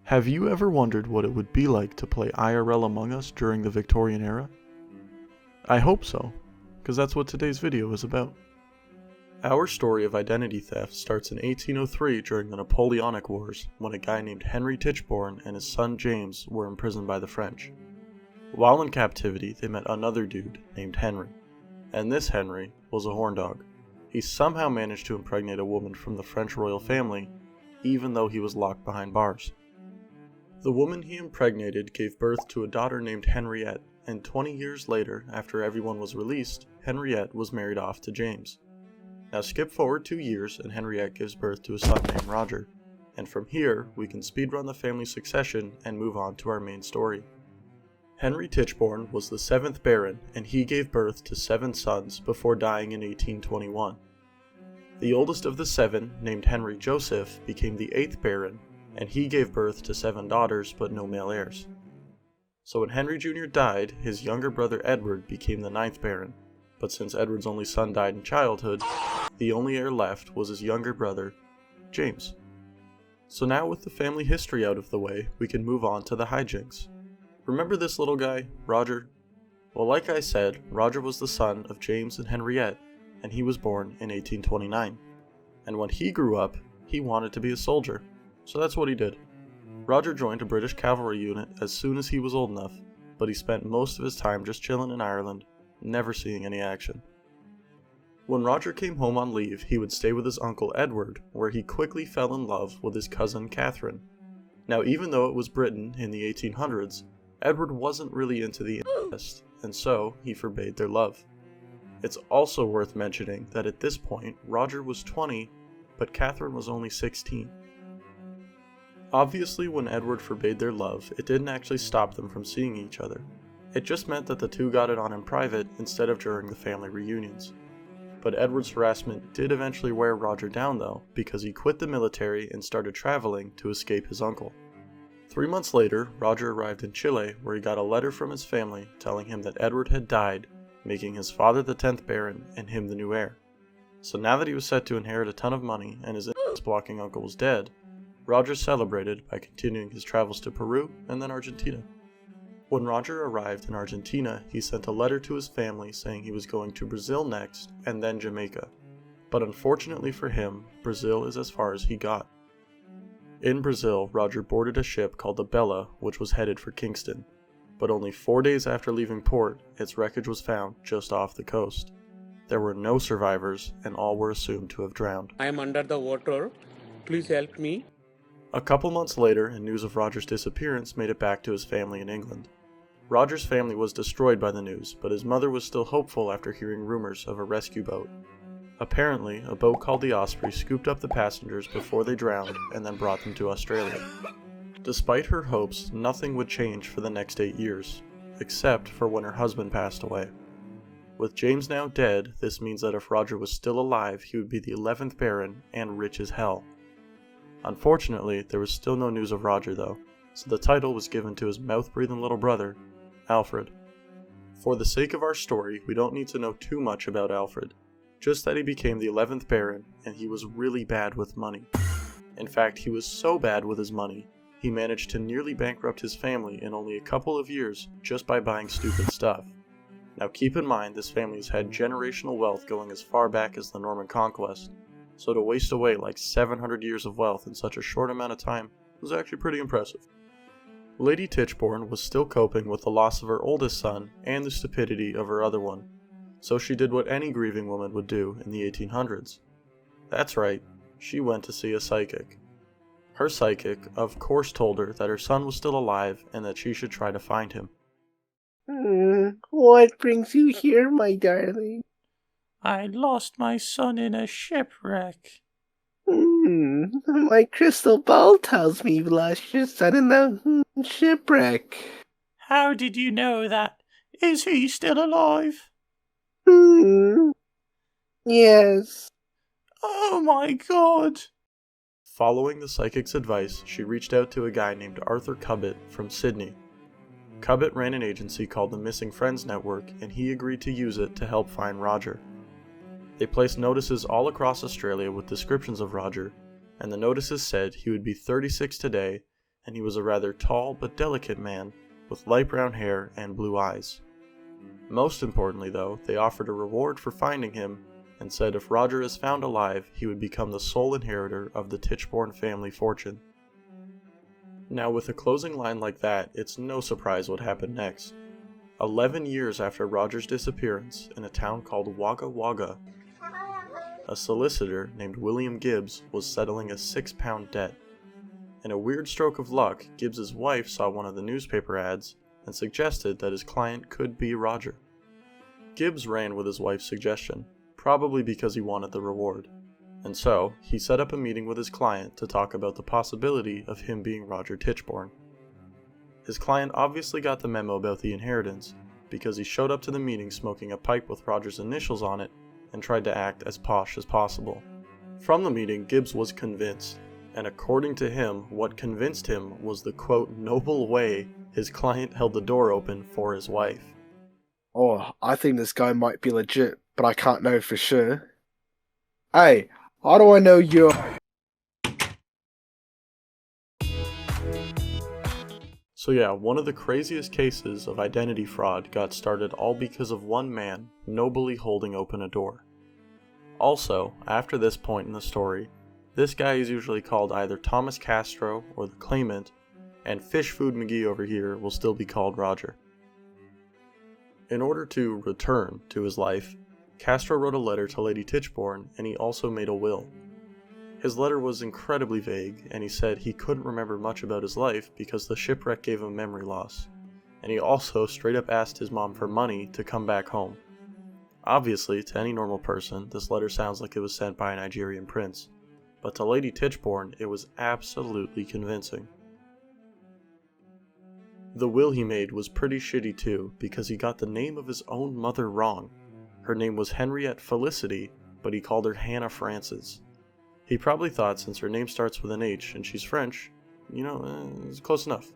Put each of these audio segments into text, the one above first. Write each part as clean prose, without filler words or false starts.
Have you ever wondered what it would be like to play IRL Among Us during the Victorian era? I hope so, because that's what today's video is about. Our story of identity theft starts in 1803 during the Napoleonic Wars, when a guy named Henry Tichborne and his son James were imprisoned by the French. While in captivity, they met another dude named Henry, and this Henry was a horn dog. He somehow managed to impregnate a woman from the French royal family, even though he was locked behind bars. The woman he impregnated gave birth to a daughter named Henriette, and 20 years later, after everyone was released, Henriette was married off to James. Now skip forward 2 years and Henriette gives birth to a son named Roger, and from here we can speedrun the family succession and move on to our main story. Henry Tichborne was the 7th Baron, and he gave birth to 7 sons before dying in 1821. The oldest of the 7, named Henry Joseph, became the 8th Baron, and he gave birth to 7 daughters but no male heirs. So when Henry Jr. died, his younger brother Edward became the 9th Baron, but since Edward's only son died in childhood, the only heir left was his younger brother, James. So now with the family history out of the way, we can move on to the Hijinks. Remember this little guy, Roger? Well, like I said, Roger was the son of James and Henriette, and he was born in 1829. And when he grew up, he wanted to be a soldier. So that's what he did. Roger joined a British cavalry unit as soon as he was old enough, but he spent most of his time just chilling in Ireland, never seeing any action. When Roger came home on leave, he would stay with his uncle Edward, where he quickly fell in love with his cousin Catherine. Now even though it was Britain in the 1800s, Edward wasn't really into the incest, and so he forbade their love. It's also worth mentioning that at this point, Roger was 20, but Catherine was only 16. Obviously, when Edward forbade their love, it didn't actually stop them from seeing each other. It just meant that the two got it on in private instead of during the family reunions. But Edward's harassment did eventually wear Roger down though, because he quit the military and started traveling to escape his uncle. 3 months later, Roger arrived in Chile, where he got a letter from his family telling him that Edward had died, making his father the 10th Baron and him the new heir. So now that he was set to inherit a ton of money and his incest-blocking uncle was dead, Roger celebrated by continuing his travels to Peru and then Argentina. When Roger arrived in Argentina, he sent a letter to his family saying he was going to Brazil next and then Jamaica. But unfortunately for him, Brazil is as far as he got. In Brazil, Roger boarded a ship called the Bella, which was headed for Kingston. But only 4 days after leaving port, its wreckage was found just off the coast. There were no survivors, and all were assumed to have drowned. I am under the water. Please help me. A couple months later, and news of Roger's disappearance made it back to his family in England. Roger's family was destroyed by the news, but his mother was still hopeful after hearing rumors of a rescue boat. Apparently, a boat called the Osprey scooped up the passengers before they drowned and then brought them to Australia. Despite her hopes, nothing would change for the next 8 years, except for when her husband passed away. With James now dead, this means that if Roger was still alive, he would be the 11th Baron and rich as hell. Unfortunately, there was still no news of Roger though, so the title was given to his mouth-breathing little brother, Alfred. For the sake of our story, we don't need to know too much about Alfred, just that he became the 11th Baron and he was really bad with money. In fact, he was so bad with his money, he managed to nearly bankrupt his family in only a couple of years just by buying stupid stuff. Now keep in mind this family has had generational wealth going as far back as the Norman Conquest, so to waste away like 700 years of wealth in such a short amount of time was actually pretty impressive. Lady Tichborne was still coping with the loss of her oldest son and the stupidity of her other one, so she did what any grieving woman would do in the 1800s. That's right, she went to see a psychic. Her psychic, of course, told her that her son was still alive and that she should try to find him. What brings you here, my darling? I lost my son in a shipwreck. My crystal ball tells me you lost your son in the shipwreck. How did you know that? Is he still alive? Yes. Oh my god. Following the psychic's advice, she reached out to a guy named Arthur Cubbett from Sydney. Cubbett ran an agency called the Missing Friends Network, and he agreed to use it to help find Roger. They placed notices all across Australia with descriptions of Roger, and the notices said he would be 36 today and he was a rather tall but delicate man with light brown hair and blue eyes. Most importantly though, they offered a reward for finding him and said if Roger is found alive, he would become the sole inheritor of the Tichborne family fortune. Now with a closing line like that, it's no surprise what happened next. 11 years after Roger's disappearance, in a town called Wagga Wagga, a solicitor named William Gibbs was settling a £6 debt. In a weird stroke of luck, Gibbs's wife saw one of the newspaper ads and suggested that his client could be Roger. Gibbs ran with his wife's suggestion, probably because he wanted the reward, and so he set up a meeting with his client to talk about the possibility of him being Roger Tichborne. His client obviously got the memo about the inheritance because he showed up to the meeting smoking a pipe with Roger's initials on it and tried to act as posh as possible. From the meeting, Gibbs was convinced, and according to him, what convinced him was the quote noble way his client held the door open for his wife. Oh, I think this guy might be legit, but I can't know for sure. Hey, how do I know you're... So yeah, one of the craziest cases of identity fraud got started all because of one man nobly holding open a door. Also, after this point in the story, this guy is usually called either Thomas Castro or the Claimant, and Fish Food McGee over here will still be called Roger. In order to return to his life, Castro wrote a letter to Lady Tichborne and he also made a will. His letter was incredibly vague, and he said he couldn't remember much about his life because the shipwreck gave him memory loss, and he also straight up asked his mom for money to come back home. Obviously, to any normal person, this letter sounds like it was sent by a Nigerian prince, but to Lady Tichborne, it was absolutely convincing. The will he made was pretty shitty too, because he got the name of his own mother wrong. Her name was Henriette Felicity, but he called her Hannah Frances. He probably thought since her name starts with an H and she's French, it's close enough.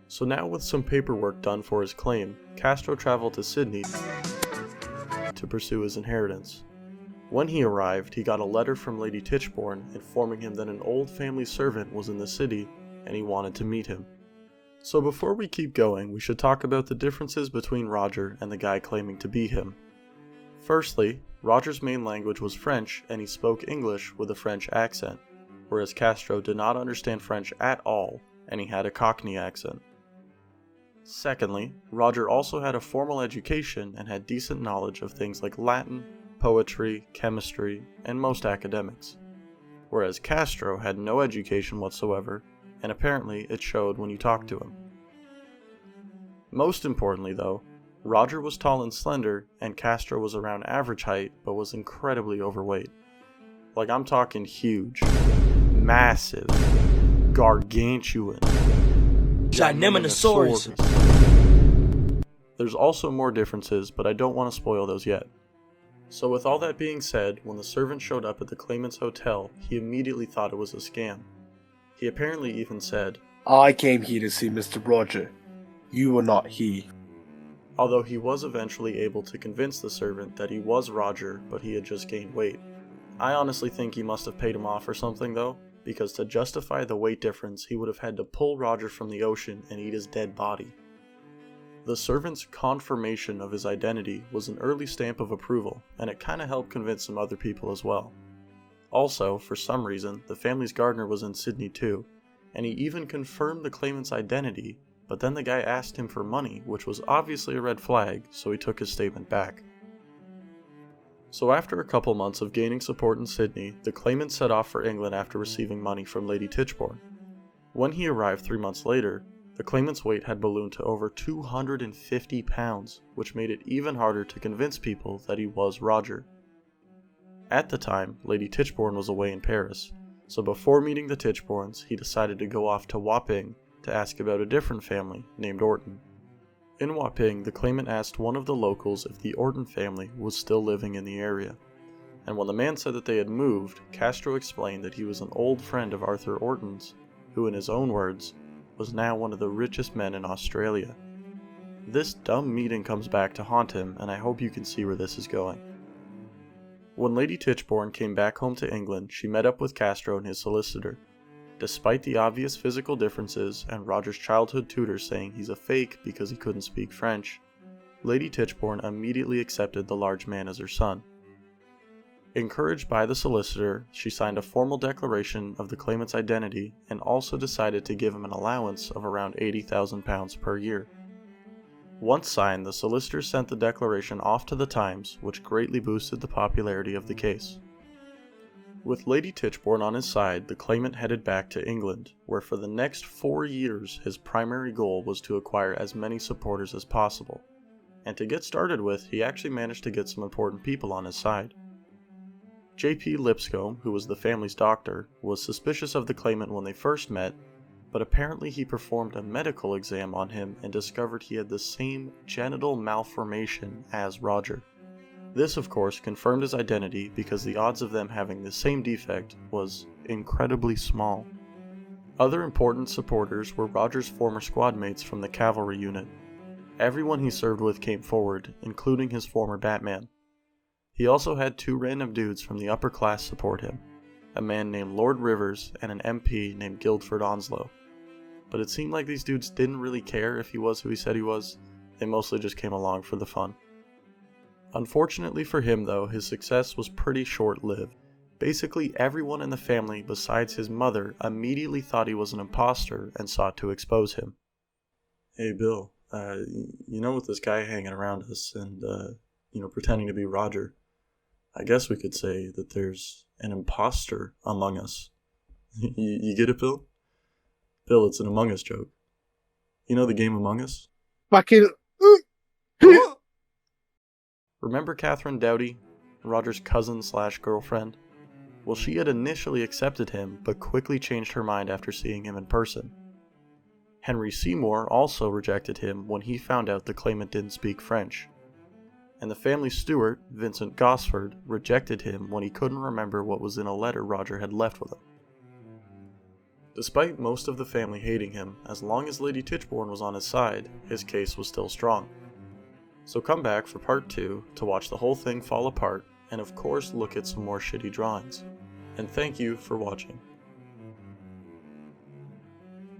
So now with some paperwork done for his claim, Castro traveled to Sydney to pursue his inheritance. When he arrived, he got a letter from Lady Tichborne informing him that an old family servant was in the city and he wanted to meet him. So before we keep going, we should talk about the differences between Roger and the guy claiming to be him. Firstly, Roger's main language was French and he spoke English with a French accent, whereas Castro did not understand French at all and he had a Cockney accent. Secondly, Roger also had a formal education and had decent knowledge of things like Latin, poetry, chemistry, and most academics, whereas Castro had no education whatsoever, and apparently it showed when you talked to him. Most importantly though, Roger was tall and slender, and Castro was around average height but was incredibly overweight. Like I'm talking huge, massive, gargantuan. Ginormous. There's also more differences, but I don't want to spoil those yet. So with all that being said, when the servant showed up at the claimant's hotel, he immediately thought it was a scam. He apparently even said, I came here to see Mr. Roger. You are not he. Although he was eventually able to convince the servant that he was Roger, but he had just gained weight. I honestly think he must have paid him off or something though, because to justify the weight difference, he would have had to pull Roger from the ocean and eat his dead body. The servant's confirmation of his identity was an early stamp of approval, and it kinda helped convince some other people as well. Also, for some reason, the family's gardener was in Sydney too, and he even confirmed the claimant's identity, but then the guy asked him for money, which was obviously a red flag, so he took his statement back. So after a couple months of gaining support in Sydney, the claimant set off for England after receiving money from Lady Tichborne. When he arrived 3 months later, the claimant's weight had ballooned to over 250 pounds, which made it even harder to convince people that he was Roger. At the time, Lady Tichborne was away in Paris, so before meeting the Tichbornes, he decided to go off to Wapping to ask about a different family named Orton. In Wapping, the claimant asked one of the locals if the Orton family was still living in the area, and when the man said that they had moved, Castro explained that he was an old friend of Arthur Orton's, who in his own words, was now one of the richest men in Australia. This dumb meeting comes back to haunt him, and I hope you can see where this is going. When Lady Tichborne came back home to England, she met up with Castro and his solicitor. Despite the obvious physical differences and Roger's childhood tutor saying he's a fake because he couldn't speak French, Lady Tichborne immediately accepted the large man as her son. Encouraged by the solicitor, she signed a formal declaration of the claimant's identity and also decided to give him an allowance of around £80,000 per year. Once signed, the solicitor sent the declaration off to the Times, which greatly boosted the popularity of the case. With Lady Tichborne on his side, the claimant headed back to England, where for the next 4 years his primary goal was to acquire as many supporters as possible. And to get started with, he actually managed to get some important people on his side. J.P. Lipscomb, who was the family's doctor, was suspicious of the claimant when they first met, but apparently he performed a medical exam on him and discovered he had the same genital malformation as Roger. This, of course, confirmed his identity because the odds of them having the same defect was incredibly small. Other important supporters were Roger's former squad mates from the cavalry unit. Everyone he served with came forward, including his former Batman. He also had 2 random dudes from the upper class support him, a man named Lord Rivers and an MP named Guildford Onslow. But it seemed like these dudes didn't really care if he was who he said he was, they mostly just came along for the fun. Unfortunately for him though, his success was pretty short-lived. Basically everyone in the family besides his mother immediately thought he was an imposter and sought to expose him. Hey Bill, with this guy hanging around us and, pretending to be Roger, I guess we could say that there's an imposter among us. You get it, Bill? Bill, it's an Among Us joke. You know the game Among Us? Fucking. Remember Catherine Doughty, Roger's cousin/girlfriend? Well, she had initially accepted him, but quickly changed her mind after seeing him in person. Henry Seymour also rejected him when he found out the claimant didn't speak French. And the family steward, Vincent Gosford, rejected him when he couldn't remember what was in a letter Roger had left with him. Despite most of the family hating him, as long as Lady Tichborne was on his side, his case was still strong. So come back for part 2 to watch the whole thing fall apart, and of course look at some more shitty drawings. And thank you for watching.